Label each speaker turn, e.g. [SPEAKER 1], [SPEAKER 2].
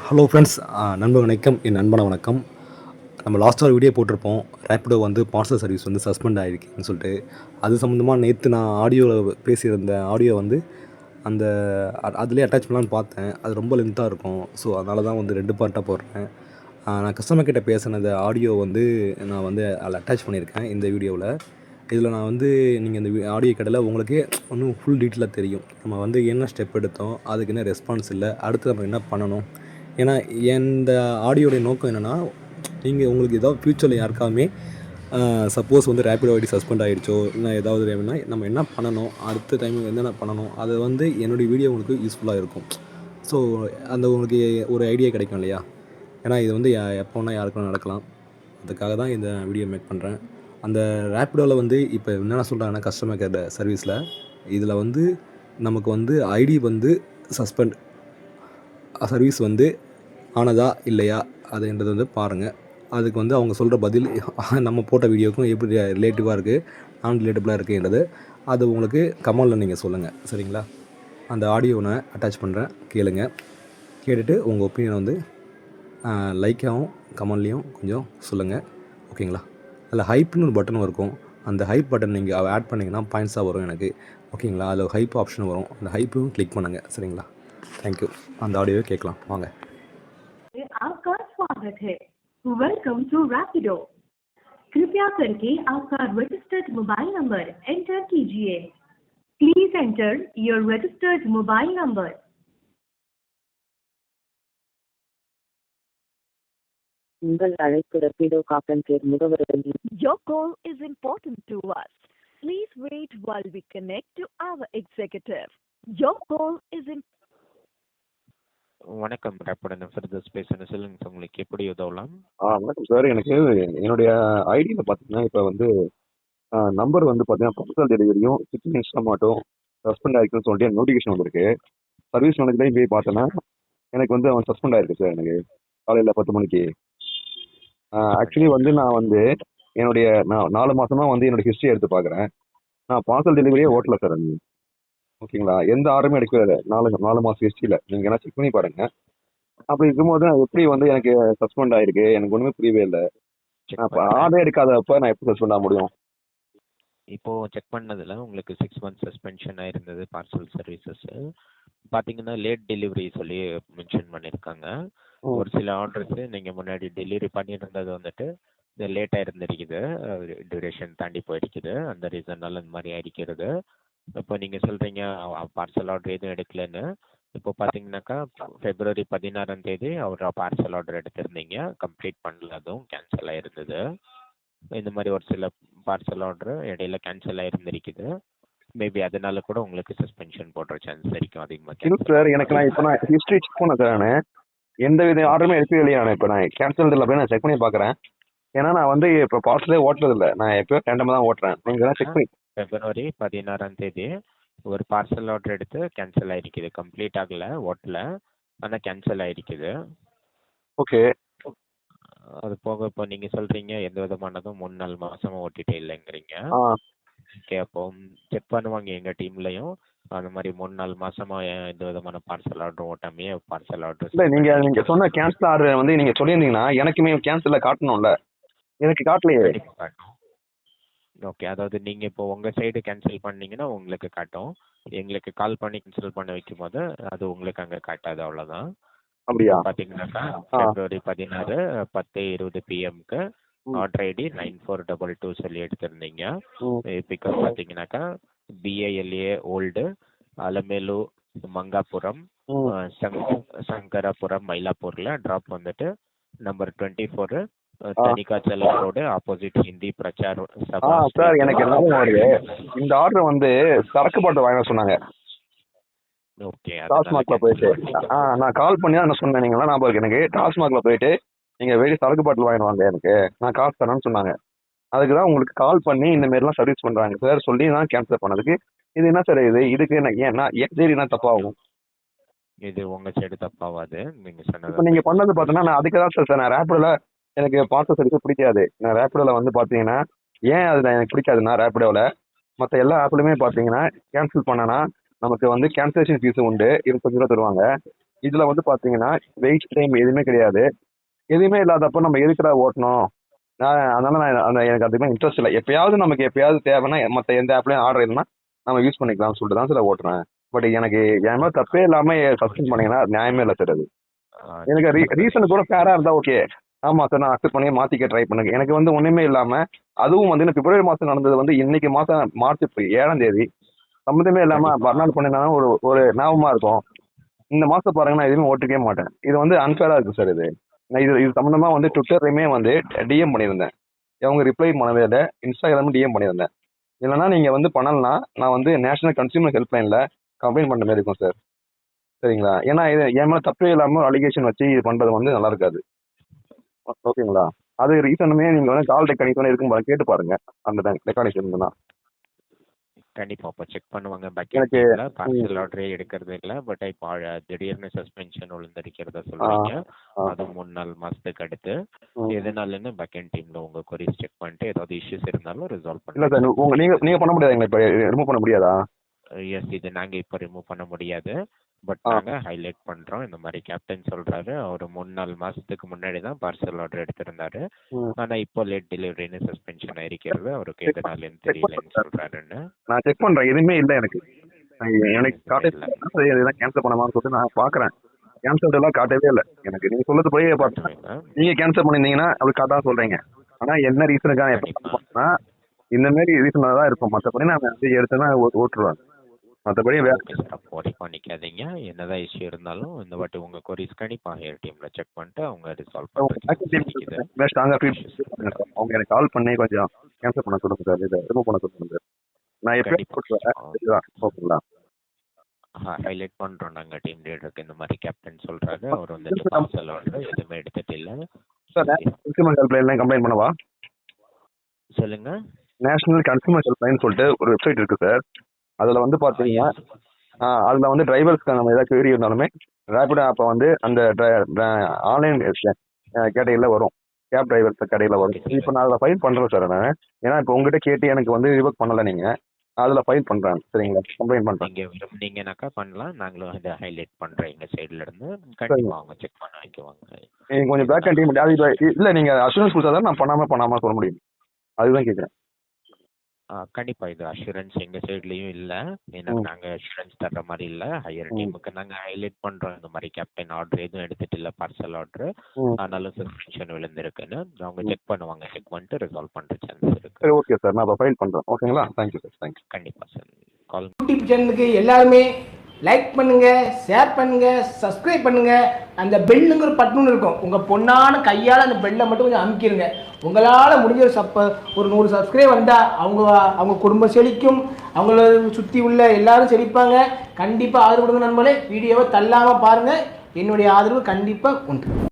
[SPEAKER 1] Hello friends, நண்பர் வணக்கம். என் நண்பன வணக்கம். நம்ம லாஸ்ட்டாக ஒரு வீடியோ போட்டிருப்போம். ரேப்பிடோ வந்து பார்சல் சர்வீஸ் வந்து சஸ்பெண்ட் ஆகிருக்குன்னு சொல்லிட்டு. அது சம்மந்தமாக நேற்று நான் ஆடியோவில் பேசியிருந்த ஆடியோ வந்து அந்த அதிலே அட்டாச் பண்ணலான்னு பார்த்தேன். அது ரொம்ப லென்த்தாக இருக்கும். ஸோ அதனால தான் வந்து 2 பார்ட்டாக போடுறேன். நான் கஸ்டமர் கிட்ட பேசினது ஆடியோ வந்து நான் வந்து அதில் அட்டாச் பண்ணியிருக்கேன் இந்த வீடியோவில். இதில் நான் வந்து நீங்கள் இந்த ஆடியோ கேட்டால உங்களுக்கே இன்னும் ஃபுல் டீட்டெயிலாக தெரியும். நம்ம வந்து என்ன ஸ்டெப் எடுத்தோம், அதுக்கு என்ன ரெஸ்பான்ஸ் இல்லை, அடுத்து நம்ம என்ன பண்ணணும். ஏன்னா இந்த ஆடியோடைய நோக்கம் என்னென்னா, நீங்கள் உங்களுக்கு ஏதாவது ஃப்யூச்சரில் யாருக்காலுமே சப்போஸ் வந்து ரேப்பிடோ ஐடி சஸ்பெண்ட் ஆகிடுச்சோ, இல்லை ஏதாவது வேணும்னா நம்ம என்ன பண்ணணும், அடுத்த டைம் என்னென்ன பண்ணணும், அது வந்து என்னுடைய வீடியோ உங்களுக்கு யூஸ்ஃபுல்லாக இருக்கும். ஸோ அந்த உங்களுக்கு ஒரு ஐடியா கிடைக்கும் இல்லையா? ஏன்னா இது வந்து எப்போ வேணால் யாருக்கும் நடக்கலாம். அதுக்காக தான் இந்த வீடியோ மேக் பண்ணுறேன். அந்த ரேப்பிடோவில் வந்து இப்போ என்னென்ன சொல்கிறாங்கன்னா, கஸ்டமர் கேர் சர்வீஸில் இதில் வந்து நமக்கு வந்து ஐடி வந்து சஸ்பெண்ட் சர்வீஸ் வந்து ஆனதா இல்லையா அதுன்றது வந்து பாருங்கள். அதுக்கு வந்து அவங்க சொல்கிற பதில் நம்ம போட்ட வீடியோவுக்கும் எப்படி ரிலேட்டிவாக இருக்குது, நான் ரிலேட்டபுளாக இருக்குன்றது அது உங்களுக்கு கமெண்டில் நீங்கள் சொல்லுங்கள். சரிங்களா? அந்த ஆடியோ நான் அட்டாச் பண்ணுறேன், கேளுங்க. கேட்டுட்டு உங்கள் ஒப்பீனியனை வந்து லைக்காகவும் கமெண்ட்லேயும் கொஞ்சம் சொல்லுங்கள். ஓகேங்களா? அதில் ஹைப்னு ஒரு பட்டன் இருக்கும். அந்த ஹைப் பட்டன் நீங்கள் ஆட் பண்ணிங்கன்னா பாயிண்ட்ஸாக வரும் எனக்கு. ஓகேங்களா? அதில் ஹைப் ஆப்ஷன் வரும். அந்த ஹைப்பையும் கிளிக் பண்ணுங்கள். சரிங்களா? தேங்க்யூ. அந்த ஆடியோவை கேட்கலாம் வாங்க.
[SPEAKER 2] आपका स्वागत है। Welcome to Rapido. कृपया करके आपका रजिस्टर्ड मोबाइल नंबर एंटर कीजिए। Please enter your registered mobile number.
[SPEAKER 3] உங்கள் அழைப்பு ரப்பிடோ காப்பன் கேர் முகவரியில்.
[SPEAKER 4] Your call is important to us. Please wait while we connect to our executive. Your call is in.
[SPEAKER 5] வணக்கம் Rapido furthers பேசுகிறேன். சொல்லுங்க sir, உங்களுக்கு எப்படி உதவலாம்?
[SPEAKER 6] வணக்கம் சார். எனக்கு என்னுடைய ஐடியில் பார்த்தீங்கன்னா இப்போ வந்து நம்பர் வந்து பார்த்தீங்கன்னா பார்சல் டெலிவரியும் சிக்கன் இன்ஸ்டாமாட்டும் சஸ்பெண்ட் ஆயிருக்குன்னு சொல்லிட்டு நோட்டிஃபிகேஷன் வந்திருக்கு. சர்வீஸ் மேனேஜர்லையும் போய் பார்த்தேன்னா எனக்கு வந்து அவன் சஸ்பெண்ட் ஆயிருக்கு சார். எனக்கு காலையில் 10 மணிக்கு. ஆக்சுவலி வந்து நான் வந்து என்னுடைய 4 மாசமா வந்து என்னோட ஹிஸ்ட்ரி எடுத்து பார்க்குறேன். நான் பார்சல் டெலிவரியே ஓட்டல சார். ஓகேங்களா? எந்த ஆர்டருமே எடுக்கவே இல்லை 4 மாதம் ஹிஸ்ட்ரியில். நீங்கள் என்ன செக் பண்ணி பாருங்க. அப்படி இருக்கும்போது எப்படி வந்து எனக்கு சஸ்பெண்ட் ஆயிருக்கு எனக்கு ஒன்றுமே புரியவே இல்லை. ஆர்டர் எடுக்காதப்ப நான் எப்படி சஸ்பெண்ட் ஆக முடியும்?
[SPEAKER 5] இப்போ செக் பண்ணதுல உங்களுக்கு 6 months சஸ்பென்ஷன் ஆயிருந்தது பார்சல் சர்வீசஸ். பாத்தீங்கன்னா லேட் டெலிவரி சொல்லி மென்ஷன் பண்ணியிருக்காங்க. ஒரு சில ஆர்டர்ஸ் நீங்க முன்னாடி டெலிவரி பண்ணியிருந்தது வந்துட்டு லேட்டாக இருந்திருக்குது, டியூரேஷன் தாண்டி போயிருக்குது. அந்த ரீசன்னால இந்த மாதிரி ஆയിരിக்கிறது. இப்போ நீங்க சொல்றீங்க பார்சல் ஆர்டர் எதுவும் எடுக்கலன்னு. இப்போ பார்த்தீங்கன்னாக்கா February 16 அவர் பார்சல் ஆர்டர் எடுத்திருந்தீங்க, கம்ப்ளீட் பண்ணல, அதுவும் கேன்சல் ஆயிருந்தது. இந்த மாதிரி ஒரு சில பார்சல் ஆர்டர் இடையில கேன்சல் ஆயிருந்திருக்குது. மேபி அதனால கூட உங்களுக்கு சஸ்பென்ஷன் போடுற சான்ஸ் இருக்கும் அதிகமாக.
[SPEAKER 6] இல்லை சார், எனக்கு நான் ஹிஸ்ட்ரி செக் பண்ண சார். நான் எந்த வித ஆர்டருமே எடுக்கவே இல்லையா? நான் இப்போ நான் கேன்சல் இல்லை போய் நான் செக் பண்ணி பார்க்குறேன். ஏன்னா நான் வந்து இப்போ பார்சலே ஓட்டுறது இல்லை, நான் எப்போயோ ரேண்டமாக தான் ஓட்டுறேன். நீங்கள் தான் செக் பண்ணி.
[SPEAKER 5] February 16 ஒரு பார்சல் ஆர்டர் எடுத்து கேன்சல் ஆயிருக்குது. கம்ப்ளீட் ஆகல, ஓட்டல, ஆனால் கேன்சல் ஆயிருக்குது.
[SPEAKER 6] ஓகே.
[SPEAKER 5] அது போக இப்போ நீங்க சொல்றீங்க எந்த விதமானதும் 3-4 மாசமா ஓட்டிட்டே இல்லைங்கிறீங்க. ஓகே, அப்போ செக் பண்ணுவாங்க எங்க டீம்லயும். அந்த மாதிரி 3-4 மாசமா எந்த விதமான பார்சல் ஆர்டர் ஓட்டாமையே பார்சல் ஆர்டர்.
[SPEAKER 6] இல்லை, நீங்க சொன்ன கேன்சல் ஆர்டர் வந்து நீங்க சொல்லியிருந்தீங்கன்னா எனக்குமே கேன்சல்ல காட்டணும்ல. எனக்கு காட்டலையே.
[SPEAKER 5] ஓகே, அதாவது நீங்க இப்போ உங்க சைடு கேன்சல் பண்ணீங்கன்னா உங்களுக்கு காட்டும். எங்களுக்கு கால் பண்ணி கேன்சல் பண்ண வைக்கும் போது அது உங்களுக்கு அங்க காட்டாது, அவ்வளவுதான்.
[SPEAKER 6] அப்படியா?
[SPEAKER 5] பாத்தீங்கன்னாக்கா February 16 10:20 PM ஆர்டர் ஐடி 9422 சொல்லி எடுத்திருந்தீங்க. பிக்கப் பாத்தீங்கன்னாக்கா BILA ஓல்டு அலமேலு மங்காபுரம் சங்கராபுரம் மயிலாப்பூர்ல ட்ராப் வந்துட்டு number 24 Thanikachalam road opposite Hindi Prachar Sabha.
[SPEAKER 6] Sir, எனக்கு இந்த ஆர்டர் வந்து சரக்கு பாட்டு வாங்க சொன்னாங்க.
[SPEAKER 5] ஓகே,
[SPEAKER 6] டாஸ்மாக்ல போயிட்டு நான் கால் பண்ணி தான் சொன்னேன். நீங்களா ஞாபகம் இருக்கு எனக்கு. டாஸ்மாக்ல போயிட்டு நீங்க வெளியே சரக்கு பாட்டில் வாங்கிடுவாங்க, எனக்கு நான் காசு தரேன்னு சொன்னாங்க. அதுக்கு தான் உங்களுக்கு கால் பண்ணி இந்த மாதிரிலாம் சர்வீஸ் பண்றாங்க சார் சொல்லி தான் கேன்சல் பண்ணதுக்கு. இது என்ன சார் இதுக்கு ஏன் சரி என்ன தப்பாகும்?
[SPEAKER 5] இது உங்க சைடு தப்பாவாது. நீங்க சொன்னது
[SPEAKER 6] இப்போ நீங்க பண்ணது பார்த்தீங்கன்னா நான் அதுக்கு தான் சார் நான் ரேப்பிடோல எனக்கு பார்சல் சர்வீஸ் பிடிக்காது. நான் ரேப்பிடோல வந்து பார்த்தீங்கன்னா ஏன் அது எனக்கு பிடிக்காதுன்னா, ரேப்பிடோல மற்ற எல்லா ஆப்லையுமே பார்த்தீங்கன்னா கேன்சல் பண்ணனா நமக்கு வந்து கேன்சலேஷன் ஃபீஸ் உண்டு, 25 ரூபா தருவாங்க. இதில் வந்து பார்த்தீங்கன்னா வெயிட் டைம் எதுவுமே கிடையாது. எதுவுமே இல்லாதப்போ நம்ம எதுக்குடா ஓட்டணும்? அதனால நான் எனக்கு அதுக்குமே இன்ட்ரெஸ்ட் இல்லை. எப்பயாவது தேவைன்னா மற்ற எந்த ஆப்லையும் ஆர்டர் இல்லைன்னா நம்ம யூஸ் பண்ணிக்கலாம்னு சொல்லிட்டு தான் சார் ஓட்டுறேன். பட் எனக்கு என் மேலே தப்பே இல்லாமல் சஸ்பெண்ட் பண்ணீங்கன்னா அது நியாயமே இல்லை சார். அது எனக்கு ரீசன் கூட ஃபேராக இருந்தால் ஓகே. ஆமாம் சார், நான் அக்செப்ட் பண்ணி மாற்றிக்க ட்ரை பண்ணுங்க. எனக்கு வந்து ஒன்றுமே இல்லாமல் அதுவும் வந்து பிப்ரவரி மாதம் நடந்தது வந்து இன்னைக்கு மாதம் மார்ச் 7ஆம் தேதி சம்மந்தமே இல்லாமல் மறுநாள் பண்ணியிருந்தாலும் ஒரு ஞாபகமாக இருக்கும். இந்த மாதம் பாருங்க, நான் எதுவுமே ஓட்டுக்கவே மாட்டேன். இது வந்து அன்ஃபேராக இருக்குது சார். நான் இது சம்மந்தமாக வந்து ட்விட்டர்லையுமே வந்து டிஎம் பண்ணியிருந்தேன். அவங்க ரிப்ளை பண்ணவே இல்லை. இன்ஸ்டாகிராமும் டிஎம் பண்ணியிருந்தேன். இல்லைன்னா நீங்கள் வந்து பண்ணலன்னா நான் வந்து நேஷனல் கன்சியூமர் ஹெல்ப்லைனில் கம்ப்ளைண்ட் பண்ணுற மாதிரி இருக்கும் சார். சரிங்களா? ஏன்னா இது என் மேலே தப்பே இல்லாமல் அலிகேஷன் வச்சு இது பண்ணுறது வந்து நல்லா இருக்காது. ஓகேங்களா? அது ரீசனுமே நீங்கள் வந்து கால் ரெக்கார்டிங் இருக்கும் போது கேட்டு பாருங்க. அந்த ரெக்கார்டிங் இருந்ததுன்னா
[SPEAKER 5] கண்டிப்பா அப்போ செக் பண்ணுவாங்க.
[SPEAKER 6] எனக்கு
[SPEAKER 5] பேக்கெட்ல பார்சல் ஆர்டரே எடுக்கிறது இல்லை. பட் இப்போ திடீர்னு சஸ்பென்ஷன் விழுந்திருக்கிறத சொல்றீங்க. அது 3-4 மாசத்துக்கு அடுத்து எதனாலன்னு பேக்கெண்ட் டீம்ல உங்க கொரிஸ் செக் பண்ணிட்டு ஏதாவது இஷ்யூஸ் இருந்தாலும் ரிசால்வ்
[SPEAKER 6] இல்லை சார், நீங்கள் பண்ண முடியாதுங்களா? இப்போ ரிமூவ் பண்ண முடியாதா?
[SPEAKER 5] எஸ், இது நாங்க இப்போ ரிமூவ் பண்ண முடியாது. பட் நாங்க ஹைலைட் பண்றோம். இந்த மாதிரி கேப்டன் சொல்றாரு, அவர் 3-4 மாசத்துக்கு முன்னாடி தான் பார்சல் ஆர்டர் எடுத்திருந்தாரு. ஆனா இப்போ லேட் டெலிவரின்னு சஸ்பென்ஷன் ஆயிருக்கிறது அவருக்கு எதனாலன்னு தெரியலன்னு சொல்றாருன்னு.
[SPEAKER 6] நான் செக் பண்றேன், எதுவுமே இல்லை எனக்கு. இதெல்லாம் கேன்சல் பண்ணலாம்னு சொல்லிட்டு நான் பாக்குறேன். கேன்சல் எல்லாம் காட்டவே இல்லை எனக்கு. நீங்க சொல்றது போய் பார்த்தா நீங்க கேன்சல் பண்ணிருந்தீங்கன்னா அப்படி காட்டா சொல்றீங்க. ஆனா என்ன ரீசனுக்காக இந்த மாதிரி ரீசனாக தான் இருக்கும். மற்றபடி நான் மெசேஜ் எடுத்தேன்னா ஓட்டுருவேன். மற்றபடி
[SPEAKER 5] ஒரி பண்ணிக்காதீங்க. என்னதான் இஷ்யூ இருந்தாலும் இந்த வாட்டி உங்க கொரிஸ் கண்டிப்பா ஹையர் டீம்ல செக் பண்ணிட்டு அவங்க ரிசால்வ் பண்ணுறாங்க.
[SPEAKER 6] அவங்க எனக்கு கால் பண்ணி கொஞ்சம் கேன்சல் பண்ண சொல்லுங்க சார். இதை ரிமூவ் பண்ண சொல்லுங்க சார். நான் எப்படி
[SPEAKER 5] ஹைலைட் பண்றோம் நாங்க டீம் லீடருக்கு. இந்த மாதிரி கேப்டன் சொல்றாரு, அவர் வந்துட்டு பார்சல் ஆர்டர் எதுவுமே எடுத்துட்டு இல்லை.
[SPEAKER 6] சார் கன்சியூமர் ஹெல்ப்லைன் கம்ப்ளைண்ட் பண்ணவா?
[SPEAKER 5] சொல்லுங்க.
[SPEAKER 6] நேஷனல் கன்சியூமர் ஹெல்ப்லைன் சொல்லிட்டு ஒரு வெப்சைட் இருக்கு சார். அதில் வந்து பார்த்தீங்கன்னா அதில் வந்து டிரைவர்ஸ்க்கு நம்ம ஏதாவது query இருந்தாலுமே ரேபிடோ ஆப்பை வந்து அந்த ஆன்லைன் கேட்டகரியில் வரும். கேப் டிரைவர்ஸ் கேட்டகரியில் வரும். இப்போ நான் அதில் ஃபைல் பண்ணுறேன் சார். நான் ஏன்னா இப்போ உங்ககிட்ட கேட்டு எனக்கு வந்து ரிவர்க் பண்ணலை நீங்கள். அதில் ஃபைல் பண்ணுறேன். சரிங்களா? கம்ப்ளைண்ட் பண்ணுறேன்.
[SPEAKER 5] நீங்க விரும்புனீங்கன்னாக்கா பண்ணலாம். நாங்களும் அதை ஹைலைட் பண்றோம் எங்க சைடுல இருந்து. கண்டிப்பா அவங்க செக் பண்ண வைக்குவாங்க.
[SPEAKER 6] நீங்கள் கொஞ்சம் பேக் அண்ட் டீம் இல்லை, நீங்கள் அஷூரன்ஸ் கொடுத்தா தான் நான் பண்ணாமல் சொல்ல முடியும். அதுதான் கேட்குறேன்.
[SPEAKER 5] கண்டிப்பா இது அஷூரன்ஸ் எங்க சைட்லயும் இல்ல. ஏன்னா நாங்க அஷூரன்ஸ் தர்ற மாதிரி இல்ல. ஹையர் டீமுக்கு நாங்க ஹைலைட் பண்றோம் இந்த மாதிரி கேப்டன் ஆர்டர் எதுவும் எடுத்துட்டு இல்ல, பார்சல் ஆர்டர் ஆனாலும் சஸ்பென்ஷன் விழுந்திருக்குன்னு அவங்க செக் பண்ணுவாங்க. செக் பண்ணிட்டு ரிசால்வ் பண்ற சான்ஸ் இருக்கு.
[SPEAKER 6] சரி, ஓகே சார், நான் ஃபைல் பண்றேன். ஓகேங்களா? Thank you sir. தேங்க்யூ.
[SPEAKER 5] கண்டிப்பா சார். கால்
[SPEAKER 7] யூடியூப் சேனலுக்கு எல்லாருமே லைக் பண்ணுங்க, ஷேர் பண்ணுங்க, சப்ஸ்கிரைப் பண்ணுங்க. அந்த பெல்லுங்கிற பட்டன் இருக்கும், உங்க பொண்ணான கையால் அந்த பெல்லை மட்டும் கொஞ்சம் அமுக்கிடுங்க. உங்களால் முடிஞ்ச ஒரு 100 சப்ஸ்கிரைப் வந்தால் அவங்க குடும்பம் செழிக்கும், அவங்கள சுற்றி உள்ள எல்லாரும் செழிப்பாங்க. கண்டிப்பாக ஆதரவு கொடுங்க நண்பர்களே. வீடியோவை தள்ளாமல் பாருங்கள். என்னுடைய ஆதரவு கண்டிப்பாக உண்டு.